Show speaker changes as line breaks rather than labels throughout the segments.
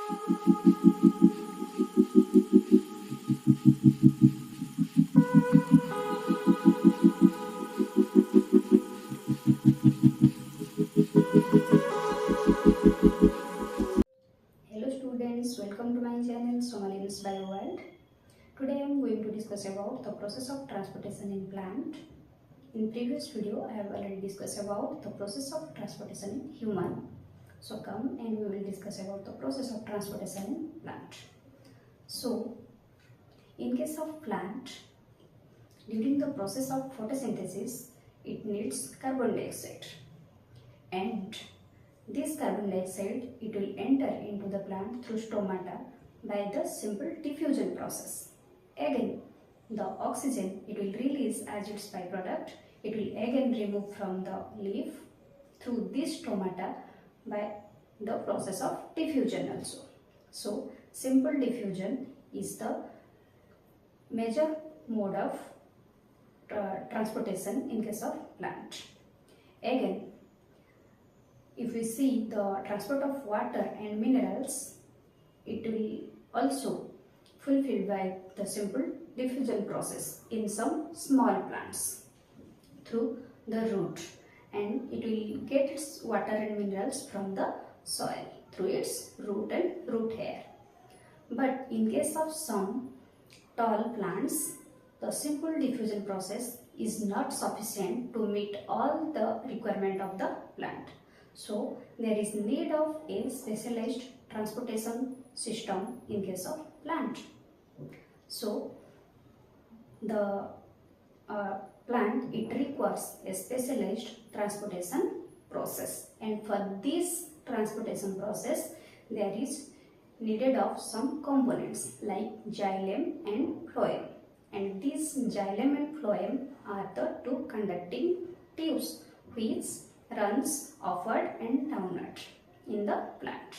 Hello students, welcome to my channel Somalins Bio World. Today I am going to discuss about the process of transportation in plant. In previous video I have already discussed about the process of transportation in human. So come and we will discuss about the process of transportation in plant. So in case of plant, during the process of photosynthesis it needs carbon dioxide, and this carbon dioxide it will enter into the plant through stomata by the simple diffusion process. Again, the oxygen it will release as its byproduct. It will again remove from the leaf through this stomata by the process of diffusion also. So, simple diffusion is the major mode of transportation in case of plant. Again, if we see the transport of water and minerals, it will also fulfilled by the simple diffusion process in some small plants through the root, and it will get its water and minerals from the soil through its root and root hair. But in case of some tall plants, the simple diffusion process is not sufficient to meet all the requirement of the plant. So there is need of a specialized transportation system in case of plant. So the plant it requires a specialized transportation process, and for this transportation process there is needed of some components like xylem and phloem, and these xylem and phloem are the two conducting tubes which runs upward and downward in the plant.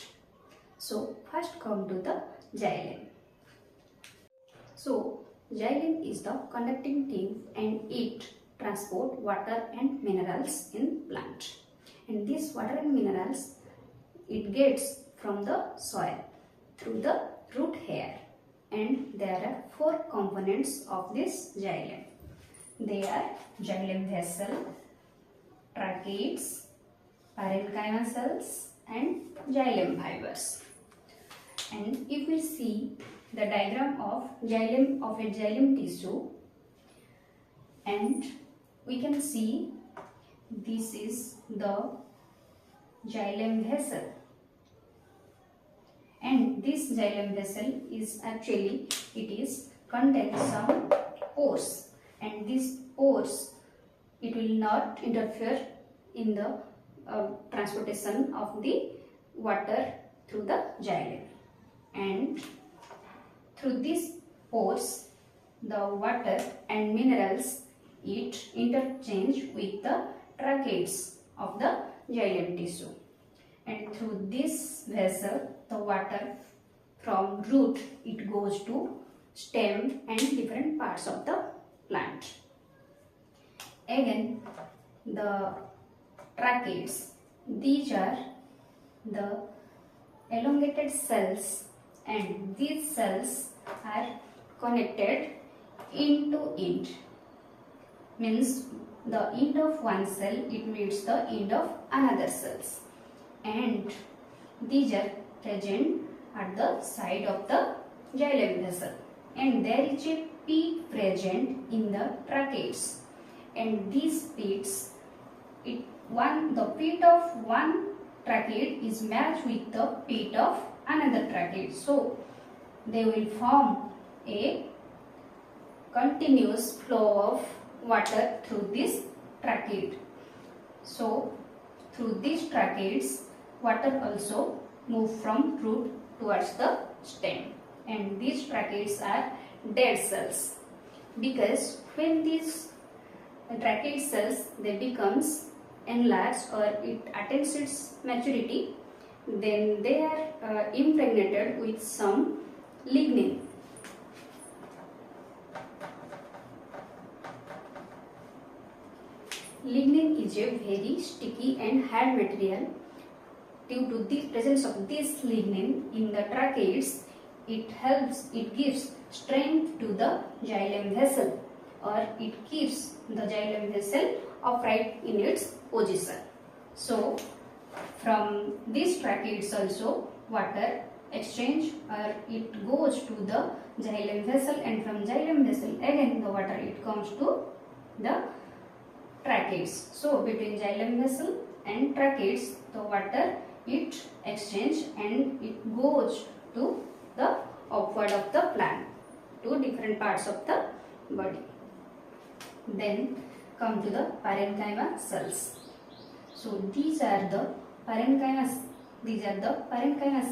So first come to the xylem. So xylem is the conducting tube and it transport water and minerals in plant, and this water and minerals it gets from the soil through the root hair, and there are four components of this xylem. They are xylem vessel, tracheids, parenchyma cells and xylem fibers. And if we see the diagram of a xylem tissue, and we can see this is the xylem vessel, and this xylem vessel is actually it is contains some pores, and these pores it will not interfere in the transportation of the water through the xylem, and through these pores the water and minerals it interchange with the tracheids of the xylem tissue, and through this vessel the water from root it goes to stem and different parts of the plant. Again, the tracheids, these are the elongated cells, and these cells are connected end to end, means the end of one cell it meets the end of another cells, and these are present at the side of the xylem vessel, and there is a pit present in the tracheids, and these pits the pit of one tracheid is matched with the pit of another tracheid, so they will form a continuous flow of water through this tracheid. So through these tracheids water also move from root towards the stem, and these tracheids are dead cells, because when these tracheid cells they becomes enlarged or it attains its maturity, then they are impregnated with some lignin. Lignin is a very sticky and hard material due to the presence of this lignin in the tracheids, it gives strength to the xylem vessel, or it keeps the xylem vessel upright in its position. So from these tracheids also water exchange, or it goes to the xylem vessel, and from xylem vessel again the water it comes to the tracheids. So between xylem vessel and tracheids the water it exchange and it goes to the upward of the plant, to different parts of the body. Then come to the parenchyma cells. So these are the parenchyma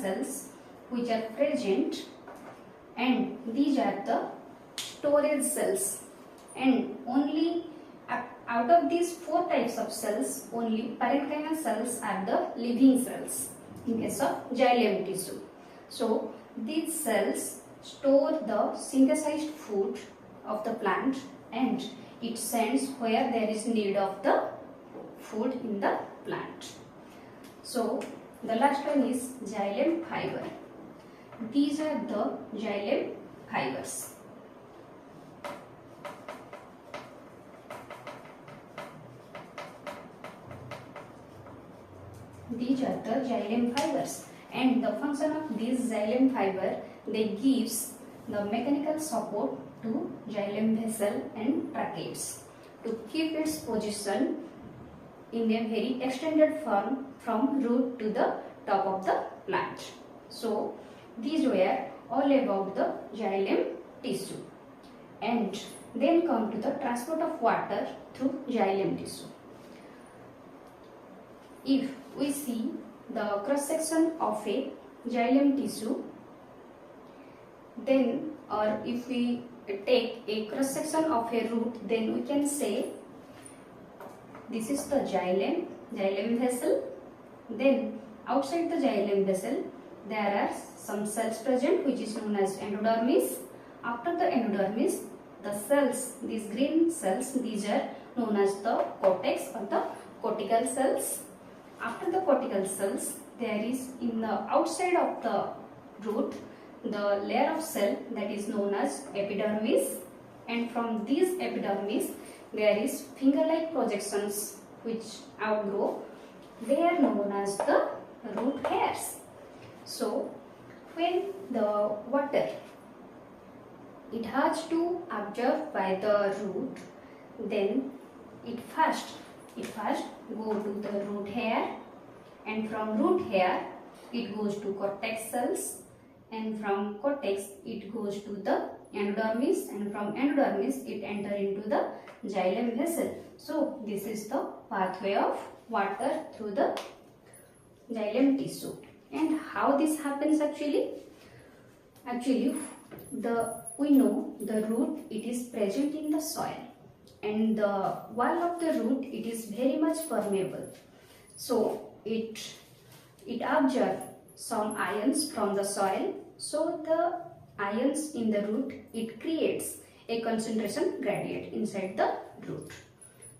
cells which are present, and these are the storage cells, and only out of these 4 types of cells, only parenchyma cells are the living cells in case of xylem tissue. So these cells store the synthesized food of the plant and it sends where there is need of the food in the plant. So the last one is xylem fiber. These are the xylem fibers. These are the xylem fibers, and the function of these xylem fiber, they gives the mechanical support to xylem vessel and tracheids to keep its position in a very extended form from root to the top of the plant. So these were all about the xylem tissue. And then come to the transport of water through xylem tissue. If we see the cross section of a xylem tissue, then, or if we take a cross section of a root, then we can say this is the xylem vessel. Then outside the xylem vessel there are some cells present which is known as endodermis. After the endodermis, the cells, these green cells, these are known as the cortex or the cortical cells. After the cortical cells, there is in the outside of the root the layer of cell that is known as epidermis, and from these epidermis there is finger-like projections which outgrow. They are known as the root hairs. So when the water it has to absorb by the root, then it first go to the root hair, and from root hair it goes to cortex cells, and from cortex it goes to the endodermis, and from endodermis it enter into the xylem vessel. So this is the pathway of water through the xylem tissue. And how this happens actually? We know the root it is present in the soil, and the wall of the root it is very much permeable. So it absorbs some ions from the soil. So the ions in the root it creates a concentration gradient inside the root.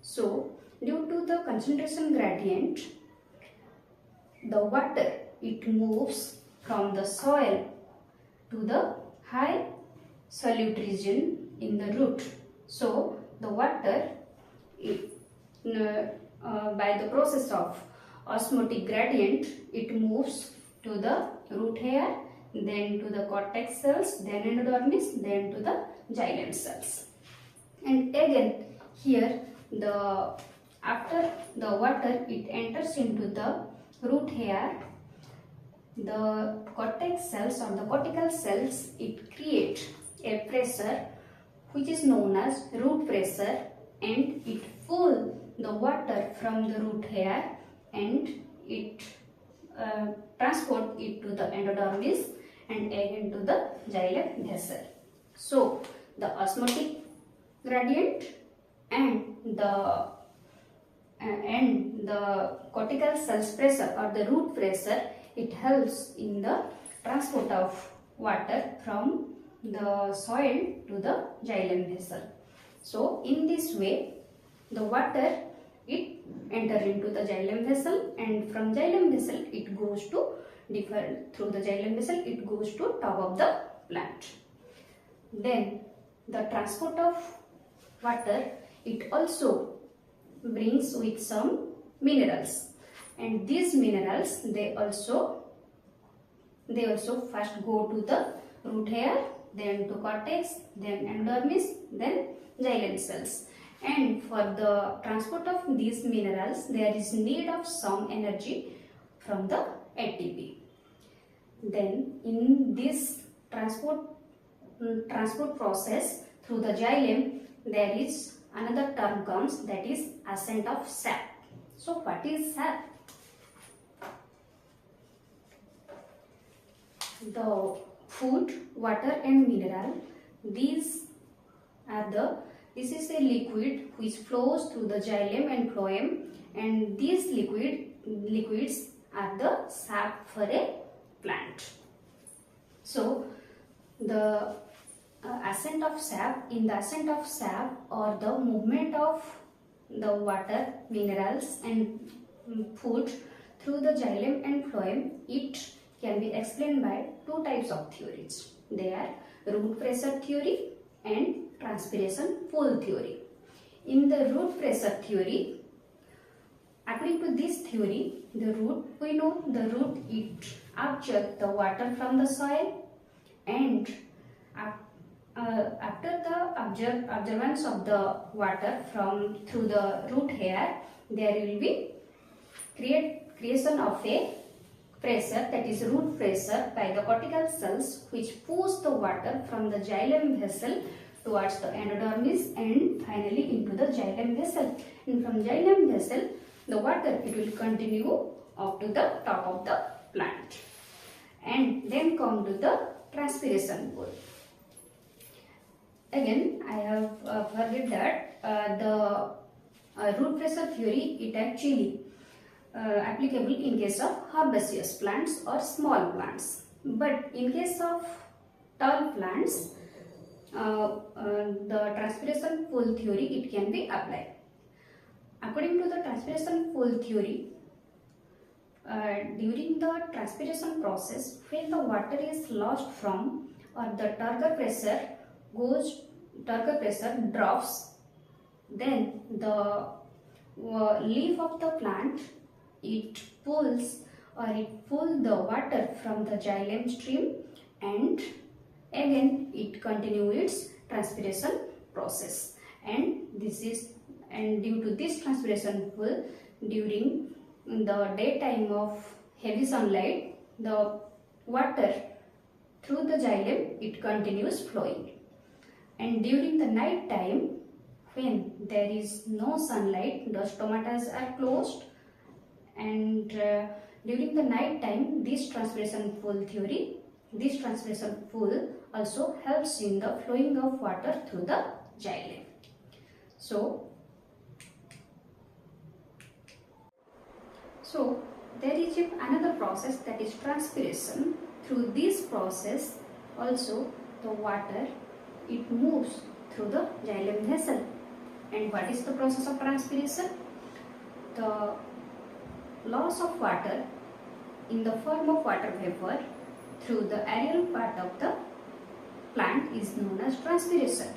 So due to the concentration gradient, the water it moves from the soil to the high solute region in the root. So the water by the process of osmotic gradient it moves to the root hair, then to the cortex cells, then endodermis, then to the xylem cells. And again here after the water it enters into the root hair, the cortex cells or the cortical cells it create a pressure which is known as root pressure, and it pull the water from the root hair and it transport it to the endodermis and again to the xylem vessel. So the osmotic gradient and the cortical cells pressure or the root pressure it helps in the transport of water from the soil to the xylem vessel. So in this way the water it enter into the xylem vessel, and from xylem vessel it goes to through the xylem vessel it goes to top of the plant. Then the transport of water, it also brings with some minerals, and these minerals they also first go to the root hair, then to cortex, then endodermis, then xylem cells. And for the transport of these minerals, there is need of some energy from the ATP. Then in this transport process through the xylem, there is another term comes, that is ascent of sap. So what is sap? The food, water and mineral, this is a liquid which flows through the xylem and phloem, and these liquids are the sap for a plant. So the ascent of sap, in the ascent of sap or the movement of the water, minerals and food through the xylem and phloem, it can be explained by two types of theories. They are root pressure theory and transpiration pull theory. In the root pressure theory, according to this theory, the root, we know the root it absorbs the water from the soil, and after the observance of the water through the root hair, there will be creation of a pressure, that is root pressure, by the cortical cells, which push the water from the xylem vessel towards the endodermis and finally into the xylem vessel. And from xylem vessel, the water it will continue up to the top of the plant, and then come to the transpiration pull. Again, I have forget that the root pressure theory, it actually applicable in case of herbaceous plants or small plants, but in case of tall plants, the transpiration pull theory it can be applied. According to the transpiration pull theory, during the transpiration process, when the water is lost from or the turgor pressure drops, then the leaf of the plant it pulls the water from the xylem stream, and again it continues its transpiration process. And due to this transpiration pull, during the daytime of heavy sunlight, the water through the xylem it continues flowing, and during the night time, when there is no sunlight, the stomata are closed, and during the night time, this transpiration pull also helps in the flowing of water through the xylem. So there is another process, that is transpiration. Through this process also the water it moves through the xylem vessel. And what is the process of transpiration? The loss of water in the form of water vapor through the aerial part of the plant is known as transpiration.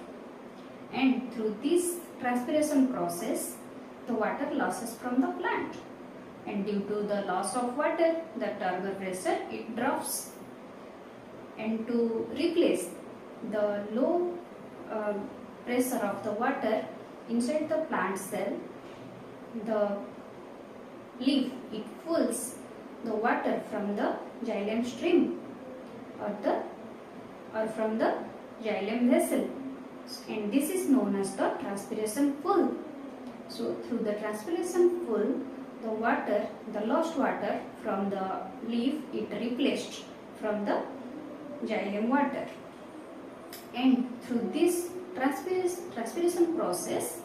And through this transpiration process, the water losses from the plant, and due to the loss of water, the turgor pressure it drops, and to replace the low pressure of the water inside the plant cell, the leaf it pulls the water from the xylem stream or from the xylem vessel, and this is known as the transpiration pull. So through the transpiration pull, the lost water from the leaf it replaced from the xylem water, and through this transpiration process,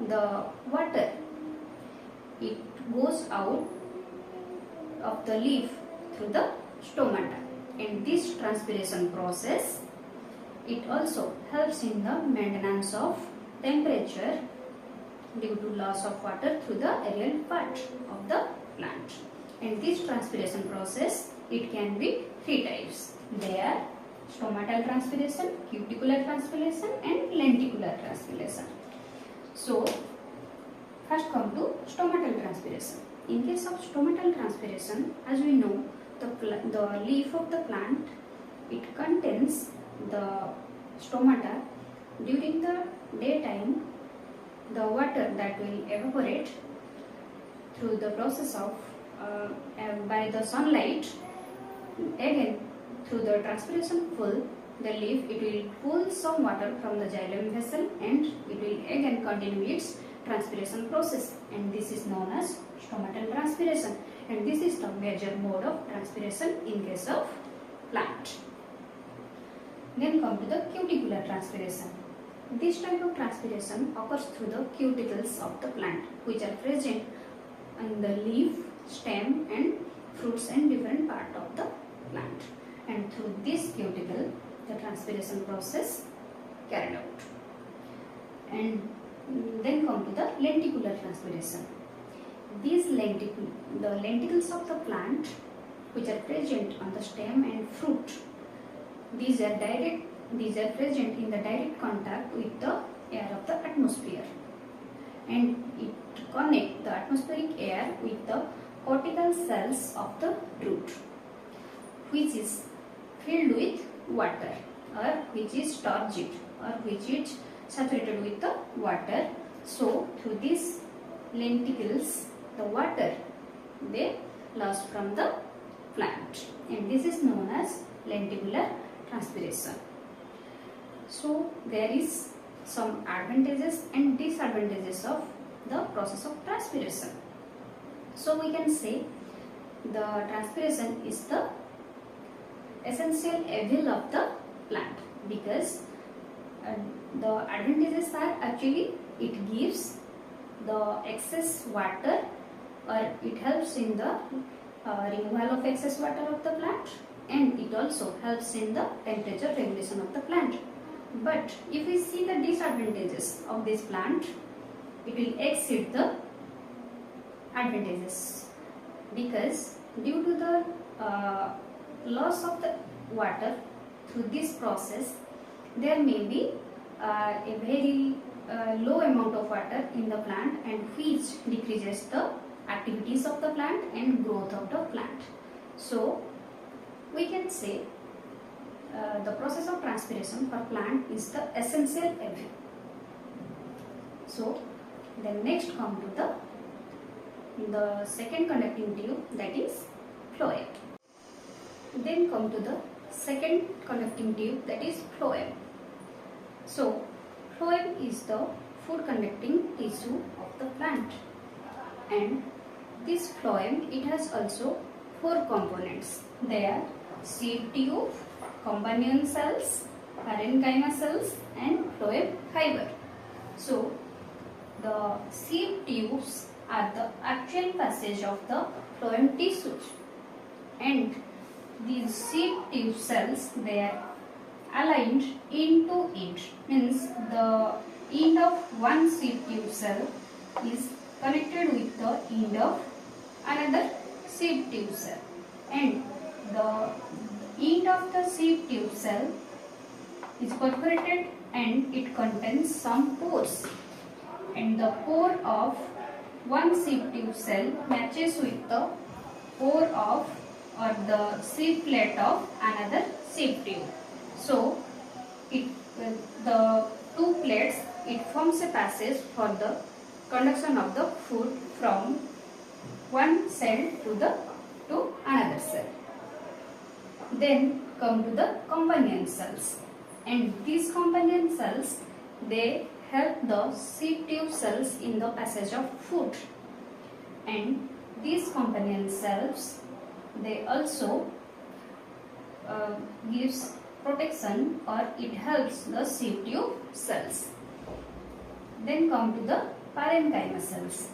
the water it goes out of the leaf through the stomata. And this transpiration process it also helps in the maintenance of temperature due to loss of water through the aerial part of the plant. And this transpiration process, it can be three types. They are stomatal transpiration, cuticular transpiration and lenticular transpiration. So first come to stomatal transpiration. In case of stomatal transpiration, as we know, the leaf of the plant, it contains the stomata. During the daytime, the water that will evaporate through the process of by the sunlight, again through the transpiration full, the leaf, it will pull some water from the xylem vessel and it will again continue its transpiration process, and this is known as stomatal transpiration, and this is the major mode of transpiration in case of plant. Then come to the cuticular transpiration. This type of transpiration occurs through the cuticles of the plant, which are present in the leaf, stem and fruits and different part of the plant, and through this cuticle the transpiration process carried out. And then come to the lenticular transpiration. These the lenticles of the plant, which are present on the stem and fruit, these are present in the direct contact with the air of the atmosphere, and it connects the atmospheric air with the cortical cells of the root, which is filled with water or which is turgid or which is saturated with the water. So through these lenticles, the water they lost from the plant, and this is known as lenticular transpiration. So there is some advantages and disadvantages of the process of transpiration. So we can say the transpiration is the essential evil of the plant, because the advantages are actually it gives the excess water, or it helps in the removal of excess water of the plant, and it also helps in the temperature regulation of the plant. But if we see the disadvantages of this plant, it will exceed the advantages, because due to the loss of the water through this process, there may be a very low amount of water in the plant, and which decreases the activities of the plant and growth of the plant. So we can say the process of transpiration for plant is the essential evil. So then next come to the second conducting tube, that is phloem. Then come to the second conducting tube, that is phloem. So phloem is the food conducting tissue of the plant, and this phloem, it has also four components. They are seed tube, companion cells, parenchyma cells and phloem fiber. So the seed tubes are the actual passage of the phloem tissues, and these seed tube cells, they are aligned end to end, means the end of one seed tube cell is connected with the end of another seed tube cell, and the end of the seed tube cell is perforated and it contains some pores, and the pore of one seed tube cell matches with the pore of or the seed plate of another seed tube. So the two plates, it forms a passage for the conduction of the food from one cell to another cell. Then come to the companion cells, and these companion cells, they help the seed tube cells in the passage of food, and these companion cells, they also gives protection, or it helps the seed tube cells. Then come to the parenchyma cells.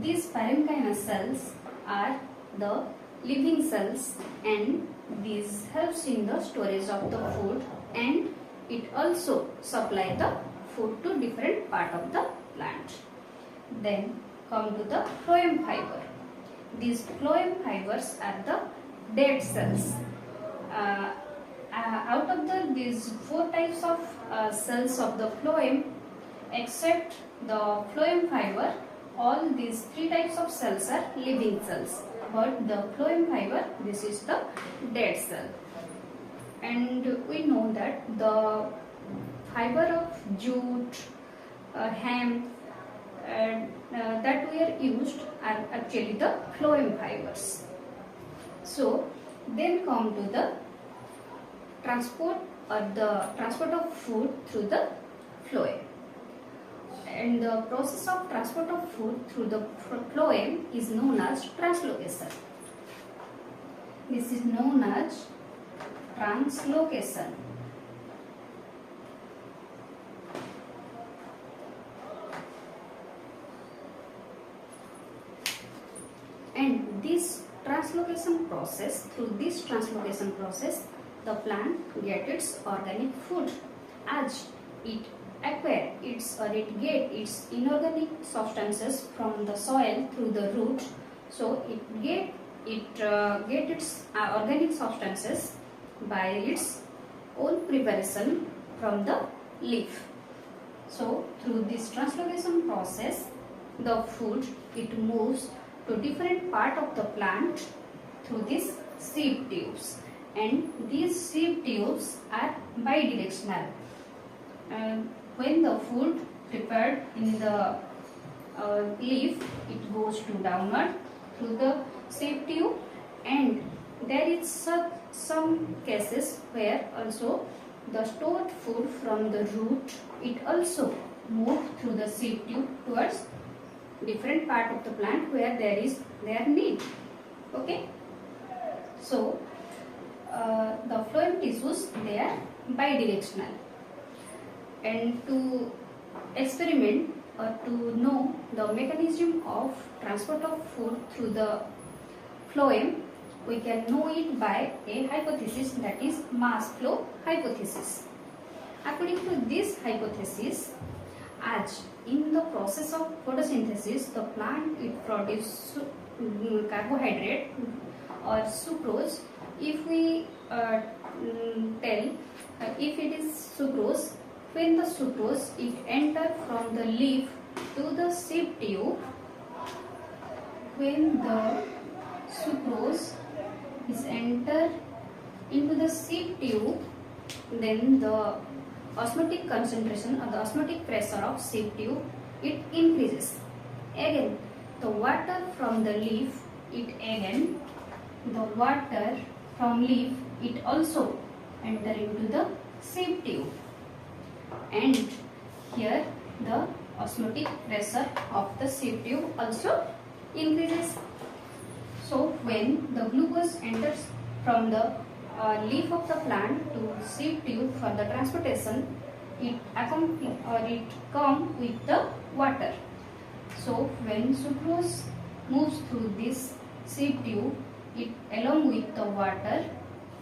These parenchyma cells are the living cells, and this helps in the storage of the food, and it also supply the food to different part of the plant. Then come to the phloem fiber. These phloem fibers are the dead cells. Uh, Out of these four types of cells of the phloem, except the phloem fiber, all these three types of cells are living cells. But the phloem fiber, this is the dead cell. And we know that the fiber of jute, hemp, that were used are actually the phloem fibers. So then come to the transport of food through the phloem. And the process of transport of food through the phloem is known as translocation. This is known as translocation. And this translocation process, through this translocation process, the plant gets its organic food. As it acquire its or it get its inorganic substances from the soil through the root, so it get its organic substances by its own preparation from the leaf. So through this translocation process, the food, it moves to different part of the plant through these seed tubes, and these seed tubes are bidirectional. When the food prepared in the leaf, it goes to downward through the seed tube, and there is some cases where also the stored food from the root, it also moves through the seed tube towards different part of the plant where there is their need. Okay, so the phloem tissues, they are bidirectional. And to experiment or to know the mechanism of transport of food through the phloem, we can know it by a hypothesis, that is mass flow hypothesis. According to this hypothesis, as in the process of photosynthesis, the plant, it produces carbohydrate or sucrose. If we tell if it is sucrose, when the sucrose it enter from the leaf to the seed tube, when the sucrose is enter into the seed tube, then the osmotic concentration or the osmotic pressure of seed tube, it increases. Again, the water from the leaf, the water from leaf, it also enter into the seed tube, and here the osmotic pressure of the seed tube also increases. So when the glucose enters from the leaf of the plant to seed tube for the transportation, it comes with the water. So when sucrose moves through this seed tube, it along with the water,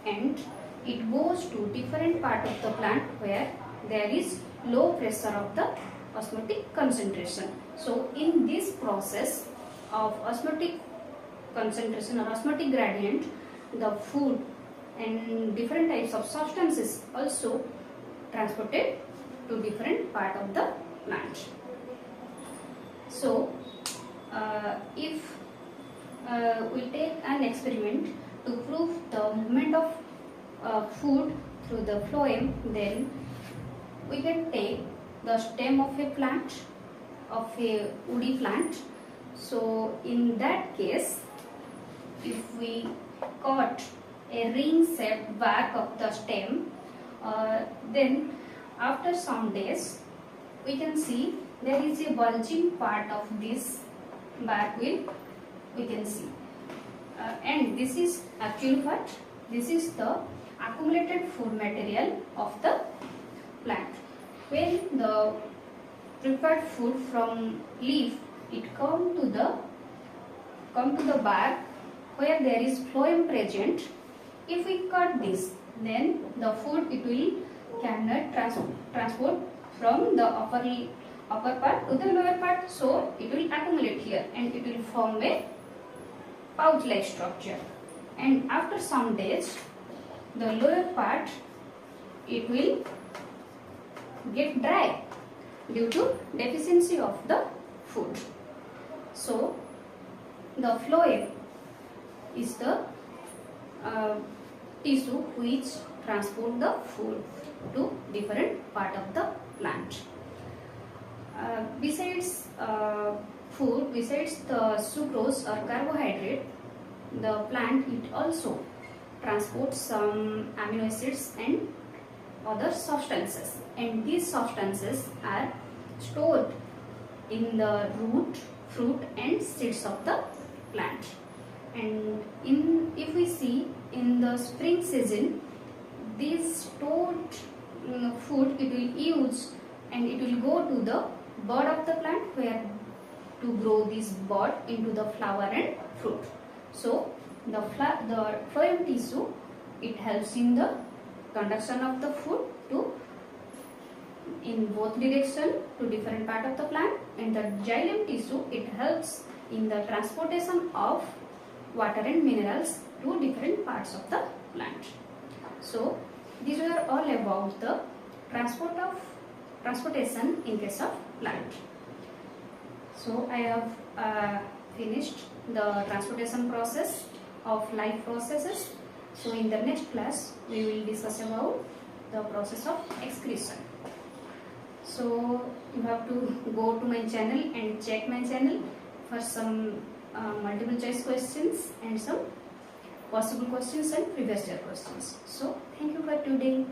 and it goes to different part of the plant where there is low pressure of the osmotic concentration. So in this process of osmotic concentration or osmotic gradient, the food and different types of substances also transported to different part of the plant. So if we take an experiment to prove the movement of food through the phloem, then we can take the stem of a plant, of a woody plant. So in that case, if we cut a ring shaped bark of the stem, then after some days we can see there is a bulging part of this bark we can see, and this is actually what? This is the accumulated food material of the plant. When the prepared food from leaf, it come to the bark where there is phloem present. If we cut this, then the food, it will cannot transport from the upper part to the lower part, so it will accumulate here and it will form a pouch like structure, and after some days the lower part it will get dry due to deficiency of the food. So the phloem is the tissue which transport the food to different part of the plant. Besides food, besides the sucrose or carbohydrate, the plant it also transports some amino acids and other substances, and these substances are stored in the root, fruit and seeds of the plant. And if we see in the spring season, this stored food it will use and it will go to the bud of the plant, where to grow this bud into the flower and fruit. So the phloem tissue it helps in the conduction of the food to in both direction to different part of the plant, and the xylem tissue it helps in the transportation of water and minerals to different parts of the plant. So these were all about the transportation in case of plant. So I have finished the transportation process of life processes. So in the next class we will discuss about the process of excretion. So you have to go to my channel and check my channel for some multiple choice questions and some possible questions and previous year questions. So thank you for today.